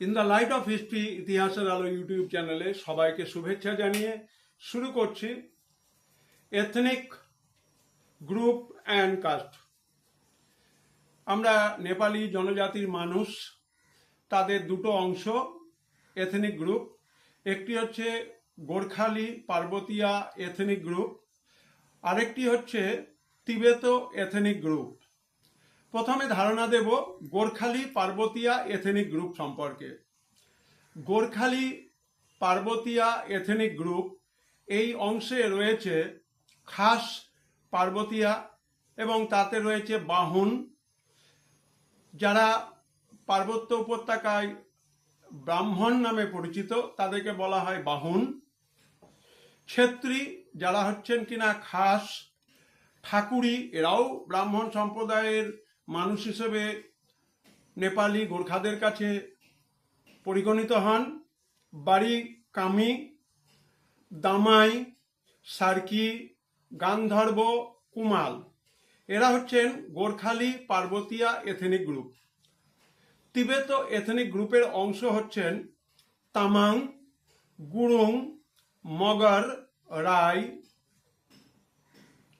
In the light off history ইতিহাসের আলো YouTube চ্যানেলে সবাইকে শুভেচ্ছা জানিয়ে শুরু করছি এথনিক গ্রুপ অ্যান্ড কাস্ট। আমরা নেপালি জনজাতির মানুষ, তাদের দুটো অংশ এথনিক গ্রুপ। একটি হচ্ছে গোর্খালি পার্বতীয়া এথনিক গ্রুপ, আরেকটি হচ্ছে তিবেতো এথনিক গ্রুপ। প্রথমে ধারণা দেব গোর্খালি পার্বতীয়া এথনিক গ্রুপ সম্পর্কে। গোর্খালি পার্বতীয়া এথনিক গ্রুপ এই অংশে রয়েছে খাস পার্বতীয়া এবং তাতে রয়েছে বাহুন, যারা পার্বত্য উপত্যকায় ব্রাহ্মণ নামে পরিচিত তাদেরকে বলা হয় বাহুন। ছেত্রী যারা হচ্ছেন কিনা খাস, ঠাকুরি এরাও ব্রাহ্মণ সম্প্রদায়ের মানুষ হিসেবে নেপালি গোর্খাদের কাছে পরিগণিত হন। বাড়ি কামি, দামাই, সার্কি, গান্ধর্ব, কুমাল এরা হচ্ছেন গোর্খালি পার্বতীয়া এথনিক গ্রুপ। তিবেত এথনিক গ্রুপের অংশ হচ্ছেন তামাং, গুরুং, মগর, রাই,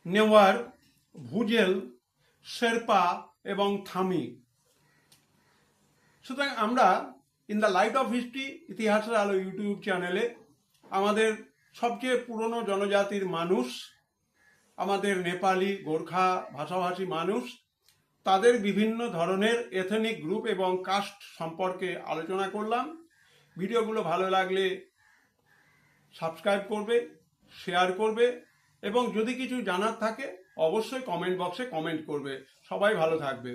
নেওয়ার, ভুজেল, শেরপা এবং থামি। সুতরাং আমরা in the light off history ইতিহাসের আলো ইউটিউব চ্যানেলে আমাদের সবচেয়ে পুরনো জনজাতির মানুষ, আমাদের নেপালি গোর্খা ভাষাভাষী মানুষ, তাদের বিভিন্ন ধরনের এথনিক গ্রুপ এবং কাস্ট সম্পর্কে আলোচনা করলাম। ভিডিওগুলো ভালো লাগলে সাবস্ক্রাইব করবে, শেয়ার করবে এবং যদি কিছু জানার থাকে অবশ্যই কমেন্ট বক্সে কমেন্ট করবে। সবাই ভালো থাকবে।